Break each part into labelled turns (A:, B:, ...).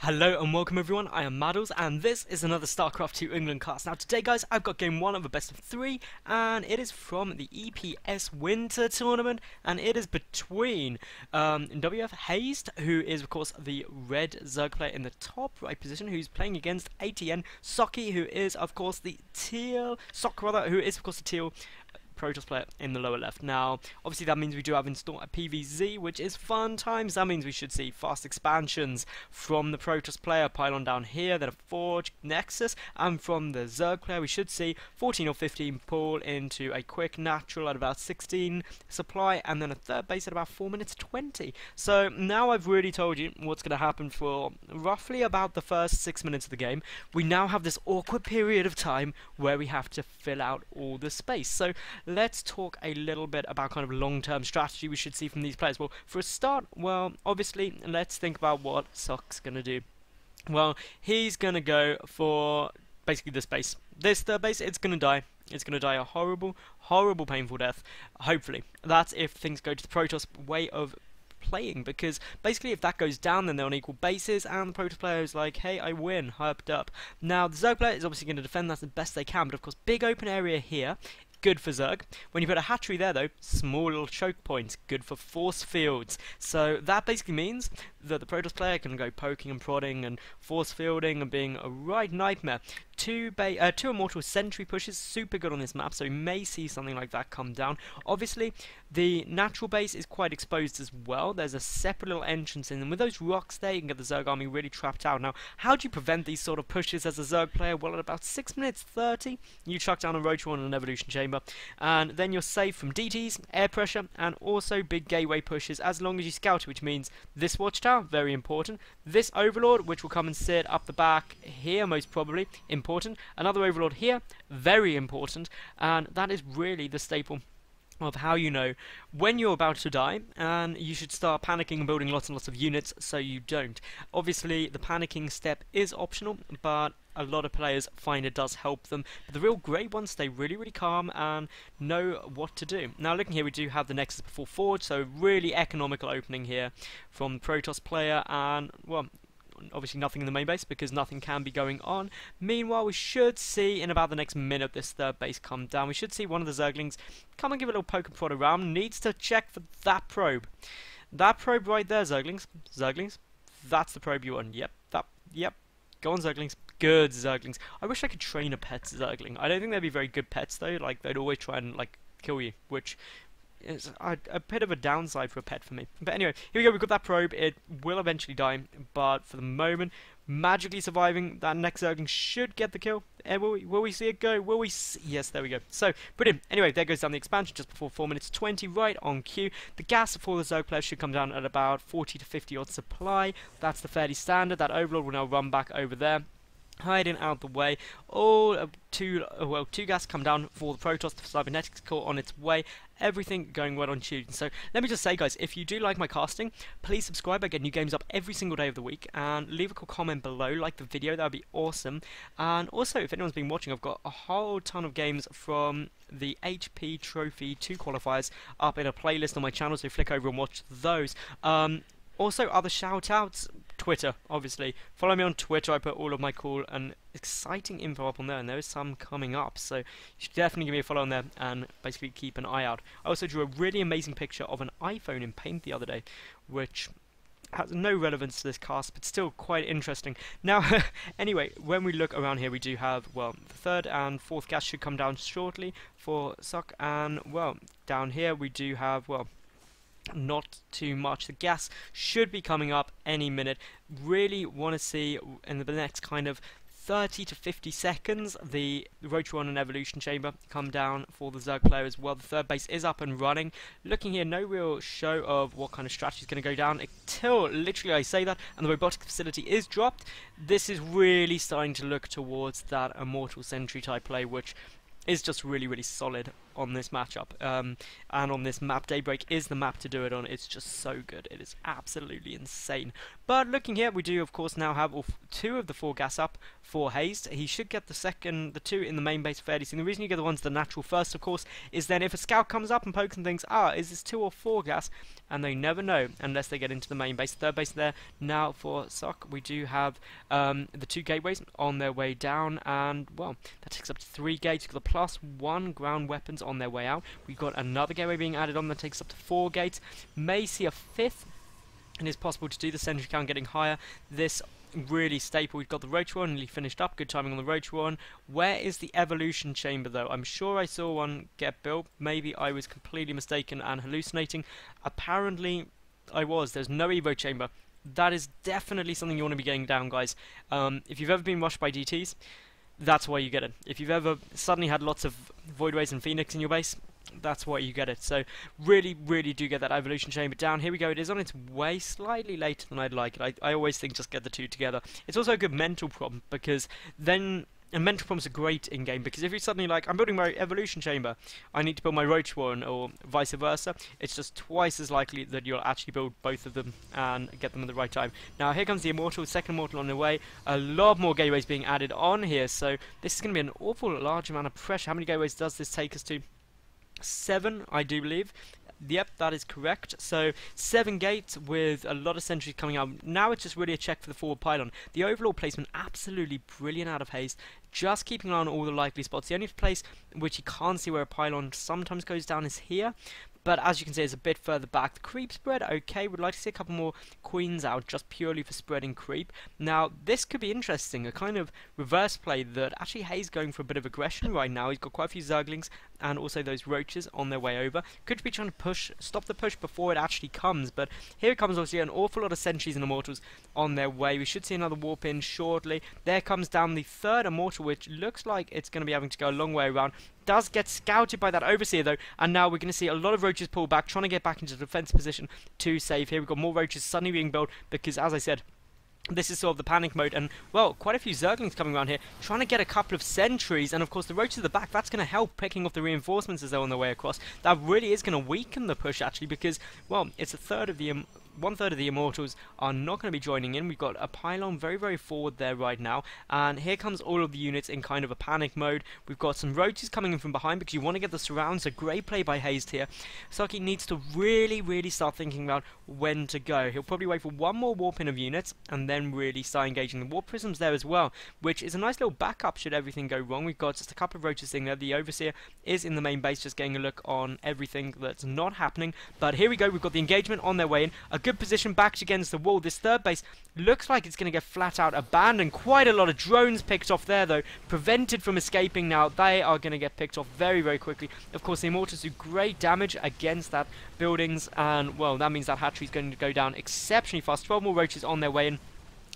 A: Hello and welcome everyone, I am Madals and this is another StarCraft 2 England cast. Now today guys, I've got game 1 of a best of 3 and it is from the EPS Winter Tournament and it is between WF Hazed, who is of course the red Zerg player in the top right position, who's playing against aTnSocke, who is of course the teal, who is of course the teal Protoss player in the lower left. Now, obviously that means we do have installed a PvZ, which is fun times. That means we should see fast expansions from the Protoss player, pylon down here, then a Forge, Nexus, and from the Zerg player we should see 14 or 15 pull into a quick natural at about 16 supply, and then a third base at about 4 minutes 20. So now I've really told you what's going to happen for roughly about the first 6 minutes of the game. We now have this awkward period of time where we have to fill out all the space. So let's talk a little bit about kind of long-term strategy we should see from these players. Well, for a start, well, obviously, let's think about what Socke's going to do. Well, he's going to go for basically this base. This third base, it's going to die. It's going to die a horrible, horrible, painful death. Hopefully. That's if things go to the Protoss way of playing, because basically if that goes down then they're on equal bases and the Protoss player is like, hey, I win, hyped up. Now the Zerg player is obviously going to defend that the best they can, but of course big open area here, good for Zerg. When you put a hatchery there though, small little choke points, good for force fields. So that basically means that the Protoss player can go poking and prodding and force fielding and being a right nightmare. Two Immortal Sentry pushes, super good on this map, so we may see something like that come down. Obviously, the natural base is quite exposed as well. There's a separate little entrance in, and with those rocks there, you can get the Zerg army really trapped out. Now, how do you prevent these sort of pushes as a Zerg player? Well, at about 6 minutes 30, you chuck down a Rotor and an Evolution Chamber, and then you're safe from DTs, air pressure, and also big gateway pushes as long as you scout, which means this Watchtower, very important. This Overlord, which will come and sit up the back here, most probably, important. Another Overlord here, very important, and that is really the staple of how you know when you're about to die, and you should start panicking and building lots and lots of units so you don't. Obviously, the panicking step is optional, but a lot of players find it does help them. But the real great ones stay really, really calm and know what to do. Now, looking here, we do have the Nexus before Forge, so really economical opening here from the Protoss player, and, well, obviously nothing in the main base because nothing can be going on. Meanwhile, we should see in about the next minute this third base come down. We should see one of the Zerglings come and give a little poke and prod around. Needs to check for that probe. That probe right there, Zerglings. Zerglings. That's the probe you want. Yep. Yep. Go on, Zerglings. Good Zerglings. I wish I could train a pet Zergling. I don't think they'd be very good pets though. Like, they'd always try and like kill you, which is a bit of a downside for a pet for me. But anyway, here we go, we've got that probe. It will eventually die, but for the moment, magically surviving, that next Zergling should get the kill. Will we see it go? Will we see? Yes, there we go. So, brilliant. Anyway, there goes down the expansion just before 4 minutes 20, right on cue. The gas for the Zerg player should come down at about 40 to 50 odd supply. That's the fairly standard. That Overlord will now run back over there, hiding out the way. All two gas come down for the Protoss. The cybernetics core on its way. Everything going well on shooting. So let me just say, guys, if you do like my casting, please subscribe. I get new games up every single day of the week, and leave a cool comment below, like the video, that would be awesome. And also, if anyone's been watching, I've got a whole ton of games from the HP Trophy 2 qualifiers up in a playlist on my channel, so flick over and watch those. Also, other shout-outs, Twitter, obviously. Follow me on Twitter, I put all of my cool and exciting info up on there, and there is some coming up, so you should definitely give me a follow on there, and basically keep an eye out. I also drew a really amazing picture of an iPhone in Paint the other day, which has no relevance to this cast, but still quite interesting. Now, anyway, when we look around here, we do have, well, the third and fourth gas should come down shortly for Socke, and, well, down here we do have, well, not too much. The gas should be coming up any minute. Really want to see in the next kind of 30 to 50 seconds the Rotor and Evolution Chamber come down for the Zerg player as well. The third base is up and running. Looking here, no real show of what kind of strategy is going to go down until literally I say that and the robotic facility is dropped. This is really starting to look towards that Immortal Sentry type play, which is just really, really solid. on this matchup, and on this map. Daybreak is the map to do it on. It's just so good. It is absolutely insane. But looking here, we do of course now have two of the 4 gas up for Hazed. He should get the 2 in the main base fairly soon. The reason you get the ones the natural first, of course, is then if a scout comes up and pokes and thinks, is this 2 or 4 gas, and they never know unless they get into the main base. Third base there now for Sock. We do have the 2 gateways on their way down, and well, that takes up to 3 gates. We've got the +1 ground weapons on their way out. We've got another gateway being added on that takes up to 4 gates. May see a 5th. It is possible to do the sentry count getting higher. This really staple. We've got the Roach one nearly finished up. Good timing on the Roach one. Where is the evolution chamber though? I'm sure I saw one get built. Maybe I was completely mistaken and hallucinating. Apparently I was. There's no Evo chamber. That is definitely something you want to be getting down, guys. If you've ever been rushed by DTs, that's why you get it. If you've ever suddenly had lots of Voidways and Phoenix in your base, that's why you get it. So really do get that evolution chamber down. Here we go. It is on its way, slightly later than I'd like it. I always think just get the 2 together. It's also a good mental problem, because then and mental problems are great in game, because if you're suddenly like, I'm building my evolution chamber, I need to build my Roach one, or vice versa, it's just twice as likely that you'll actually build both of them and get them at the right time. Now here comes the Immortal, second Immortal on the way, a lot more gateways being added on here, so this is going to be an awful large amount of pressure. How many gateways does this take us to? 7, I do believe. Yep, that is correct. So 7 gates with a lot of sentries coming out. Now it's just really a check for the forward pylon. The overall placement absolutely brilliant out of Hazed. Just keeping an eye on all the likely spots. The only place which you can't see where a pylon sometimes goes down is here. But as you can see, it's a bit further back. The creep spread, okay. Would like to see a couple more queens out just purely for spreading creep. Now, this could be interesting. A kind of reverse play that actually Hazed going for a bit of aggression right now. He's got quite a few Zerglings and also those roaches on their way over. Could be trying to stop the push before it actually comes. But here comes obviously an awful lot of sentries and immortals on their way. We should see another warp in shortly. There comes down the 3rd immortal, which looks like it's going to be having to go a long way around. Does get scouted by that overseer though, and now we're going to see a lot of roaches pull back, trying to get back into the defense position to save. Here we've got more roaches suddenly being built, because as I said, this is sort of the panic mode, and well, quite a few Zerglings coming around here, trying to get a couple of sentries, and of course the roaches at the back, that's going to help picking off the reinforcements as they're on their way across. That really is going to weaken the push actually, because, well, it's 1/3 of the 1/3 of the immortals are not going to be joining in. We've got a pylon very forward there right now, and here comes all of the units in kind of a panic mode. We've got some roaches coming in from behind because you want to get the surrounds. A great play by Hazed here. Socke needs to really start thinking about when to go. He'll probably wait for one more warp in of units and then really start engaging. The warp prisms there as well, which is a nice little backup should everything go wrong. We've got just a couple of roaches sitting there. The overseer is in the main base just getting a look on everything that's not happening, but here we go. We've got the engagement on their way in. A good position backed against the wall. This 3rd base looks like it's going to get flat out abandoned. Quite a lot of drones picked off there though, prevented from escaping. Now they are going to get picked off very quickly. Of course the immortals do great damage against that buildings, and well, that means that hatchery is going to go down exceptionally fast. 12 more roaches on their way in.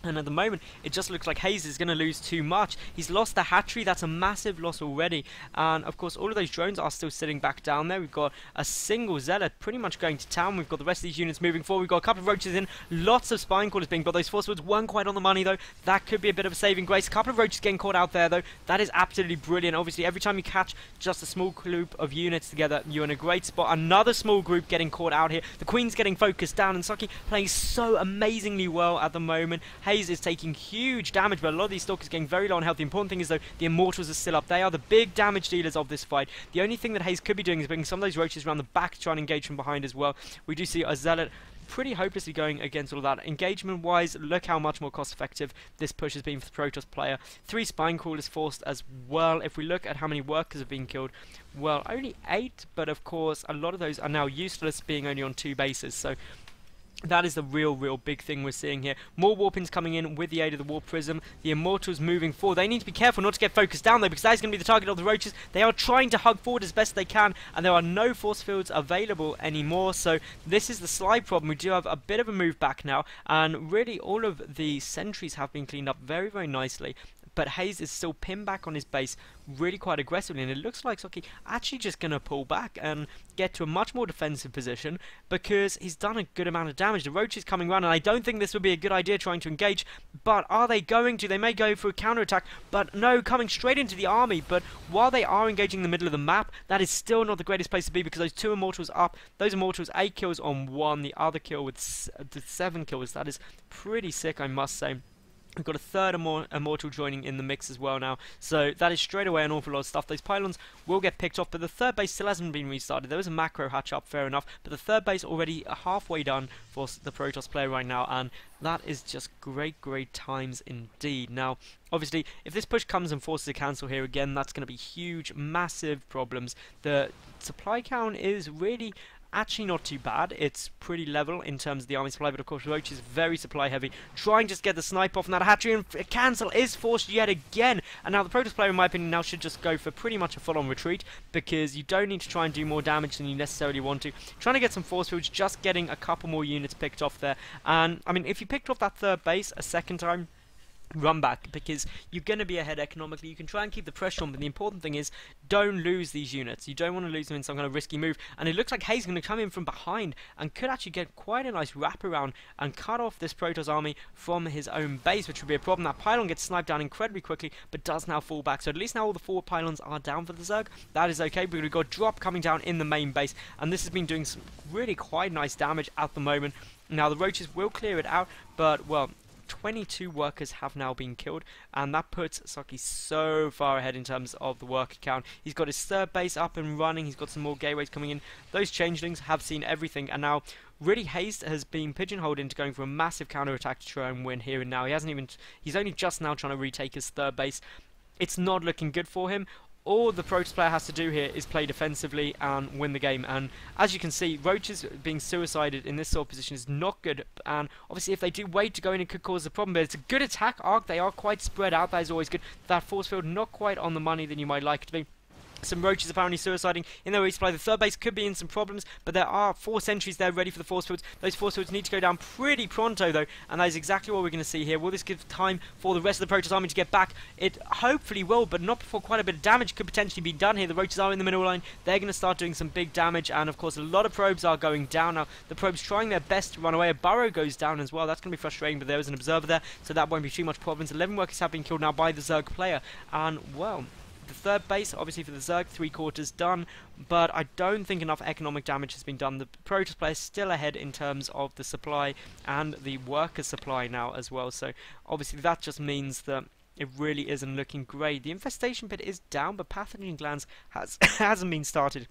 A: And at the moment, it just looks like Hazed is going to lose too much. He's lost the hatchery. That's a massive loss already. And, of course, all of those drones are still sitting back down there. We've got a single Zealot pretty much going to town. We've got the rest of these units moving forward. We've got a couple of roaches in. Lots of spine callers being built. Those force woods weren't quite on the money, though. That could be a bit of a saving grace. A couple of roaches getting caught out there, though. That is absolutely brilliant. Obviously, every time you catch just a small group of units together, you're in a great spot. Another small group getting caught out here. The Queen's getting focused down, and Socke playing so amazingly well at the moment. Hazed is taking huge damage, but a lot of these stalkers getting very low on health. The important thing is though, the immortals are still up. They are the big damage dealers of this fight. The only thing that Hazed could be doing is bringing some of those roaches around the back to try and engage from behind as well. We do see a Zealot pretty hopelessly going against all of that. Engagement wise, look how much more cost effective this push has been for the Protoss player. 3 spine crawlers forced as well. If we look at how many workers have been killed, well, only 8, but of course a lot of those are now useless, being only on 2 bases. So that is the real big thing we're seeing here. More warpings coming in with the aid of the warp prism. The immortals moving forward. They need to be careful not to get focused down though, because that is going to be the target of the roaches. They are trying to hug forward as best they can, and there are no force fields available anymore. So this is the slide problem. We do have a bit of a move back now, and really all of the sentries have been cleaned up very nicely. but Hazed is still pinned back on his base really quite aggressively, and it looks like aTnSocke actually just going to pull back and get to a much more defensive position because he's done a good amount of damage. The Roach is coming around, and I don't think this would be a good idea trying to engage, but are they going to? They may go for a counterattack, but no, coming straight into the army. But while they are engaging in the middle of the map, that is still not the greatest place to be because those 2 Immortals up, those Immortals 8 kills on 1, the other kill with 7 kills. That is pretty sick, I must say. We've got a third Immortal joining in the mix as well now, so that is straight away an awful lot of stuff. Those pylons will get picked off, but the third base still hasn't been restarted. There was a macro hatch up, fair enough, but the third base already halfway done for the Protoss player right now, and that is just great times indeed. Now, obviously, if this push comes and forces a cancel here again, that's going to be huge, massive problems. The supply count is really actually not too bad. It's pretty level in terms of the army supply, but of course Roach is very supply heavy, trying to just get the snipe off, and that hatchery and a cancel is forced yet again. And now the Protoss player, in my opinion, now should just go for pretty much a full-on retreat, because you don't need to try and do more damage than you necessarily want to. Trying to get some force fields, just getting a couple more units picked off there. And I mean, if you picked off that third base a second time, run back, because you're going to be ahead economically. You can try and keep the pressure on, but the important thing is don't lose these units. You don't want to lose them in some kind of risky move, and it looks like Hazed is going to come in from behind and could actually get quite a nice wraparound and cut off this Protoss army from his own base, which would be a problem. That pylon gets sniped down incredibly quickly, but does now fall back, so at least now all the 4 pylons are down for the Zerg. That is okay, but we've got a drop coming down in the main base, and this has been doing some really quite nice damage at the moment. Now the Roaches will clear it out, but well, 22 workers have now been killed, and that puts aTnSocke so far ahead in terms of the worker count. He's got his third base up and running, he's got some more gateways coming in. Those changelings have seen everything, and now really Hazed has been pigeonholed into going for a massive counterattack to try and win here and now. He's only just now trying to retake his third base. It's not looking good for him. All the Protoss player has to do here is play defensively and win the game, and as you can see, Roaches being suicided in this sort of position is not good, and obviously if they do wait to go in, it could cause a problem, but it's a good attack arc. They are quite spread out, that is always good. That force field not quite on the money than you might like it to be. Some Roaches apparently suiciding in their resupply. The third base could be in some problems, but there are 4 sentries there ready for the force fields. Those force fields need to go down pretty pronto though, and that is exactly what we're going to see here. Will this give time for the rest of the Protoss army to get back? It hopefully will, but not before quite a bit of damage could potentially be done here. The Roaches are in the middle line. They're going to start doing some big damage, and of course a lot of probes are going down now. The probes trying their best to run away. A burrow goes down as well. That's going to be frustrating, but there is an observer there, so that won't be too much problems. 11 workers have been killed now by the Zerg player, and well, the third base, obviously for the Zerg, 3/4 done, but I don't think enough economic damage has been done. The Protoss player is still ahead in terms of the supply and the worker supply now as well, so obviously that just means that it really isn't looking great. The infestation pit is down, but pathogen glands hasn't been started.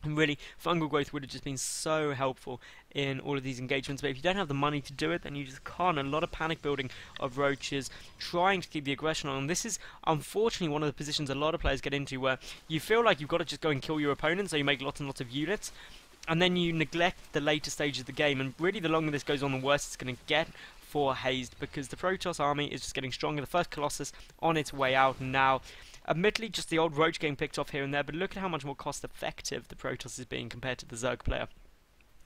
A: And really, fungal growth would have just been so helpful in all of these engagements, but if you don't have the money to do it, then you just can't. A lot of panic building of Roaches trying to keep the aggression on, and this is unfortunately one of the positions a lot of players get into where you feel like you've got to just go and kill your opponent, so you make lots and lots of units, and then you neglect the later stages of the game, and really the longer this goes on, the worse it's going to get for Hazed, because the Protoss army is just getting stronger. The first Colossus on its way out now. Admittedly, just the old Roach getting picked off here and there, but look at how much more cost-effective the Protoss is being compared to the Zerg player.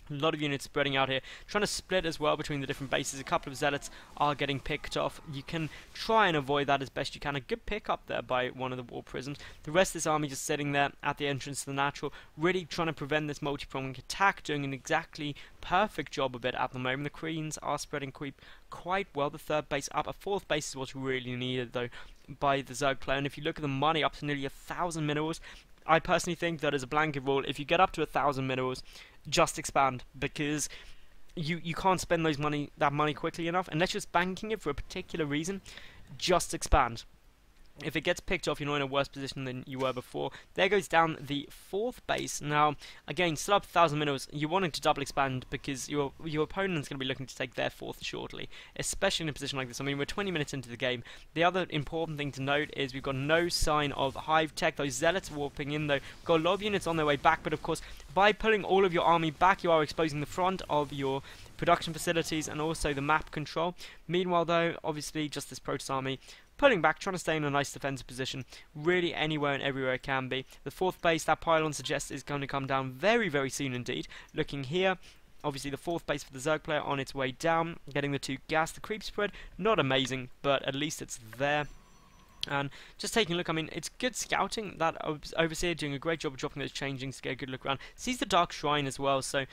A: A lot of units spreading out here, trying to split as well between the different bases. A couple of Zealots are getting picked off. You can try and avoid that as best you can. A good pick up there by one of the War Prisms. The rest of this army just sitting there at the entrance to the natural, really trying to prevent this multi-pronged attack, doing an exactly perfect job of it at the moment. The Queens are spreading creep quite well. The third base up. A fourth base is what's really needed though by the Zerg player, and if you look at the money, up to nearly 1,000 minerals, I personally think that as a blanket rule, if you get up to 1,000 minerals, just expand, because you can't spend that money quickly enough, unless you're banking it for a particular reason. Just expand. If it gets picked off, you're not in a worse position than you were before. There goes down the fourth base. Now, again, still up 1,000 minerals. You're wanting to double expand because your opponent's going to be looking to take their fourth shortly, especially in a position like this. I mean, we're 20 minutes into the game. The other important thing to note is we've got no sign of hive tech. Those Zealots warping in, though. We've got a lot of units on their way back, but of course, by pulling all of your army back, you are exposing the front of your production facilities and also the map control. Meanwhile, though, obviously, just this Protoss army pulling back, trying to stay in a nice defensive position, really anywhere and everywhere it can be. The fourth base, that pylon suggests, is going to come down very, very soon indeed. Looking here, obviously the fourth base for the Zerg player on its way down, getting the 2 gas. The creep spread, not amazing, but at least it's there. And just taking a look, I mean, it's good scouting. That Overseer doing a great job of dropping those changings to get a good look around. Sees the Dark Shrine as well, so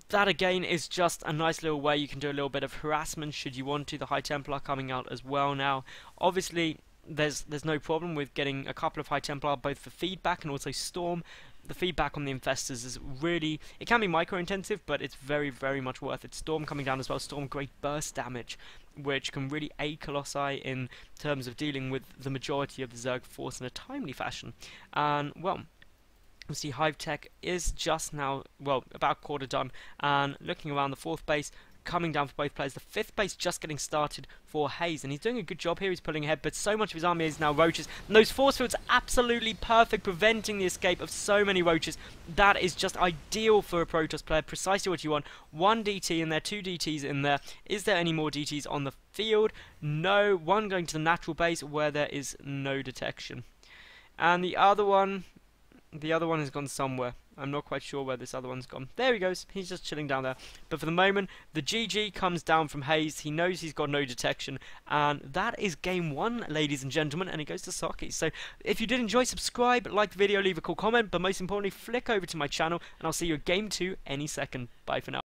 A: that again is just a nice little way you can do a little bit of harassment should you want to. The High Templar coming out as well now. Obviously, there's no problem with getting a couple of High Templar both for feedback and also Storm. The feedback on the Infestors is really, it can be micro intensive, but it's very, very much worth it. Storm coming down as well. Storm, great burst damage, which can really aid Colossi in terms of dealing with the majority of the Zerg force in a timely fashion. And, well, we see Hive Tech is just now, well, about a quarter done, and looking around the 4th base, coming down for both players. The 5th base just getting started for Hazed, and he's doing a good job here. He's pulling ahead, but so much of his army is now roaches, and those force fields are absolutely perfect, preventing the escape of so many roaches. That is just ideal for a Protoss player, precisely what you want. 1 DT in there, 2 DTs in there. Is there any more DTs on the field? No. 1 going to the natural base where there is no detection, and the other one has gone somewhere. I'm not quite sure where this other one's gone. There he goes. He's just chilling down there. But for the moment, the GG comes down from Hazed. He knows he's got no detection. And that is game 1, ladies and gentlemen. And it goes to Socke. So if you did enjoy, subscribe, like the video, leave a cool comment. But most importantly, flick over to my channel. And I'll see you at game 2 any second. Bye for now.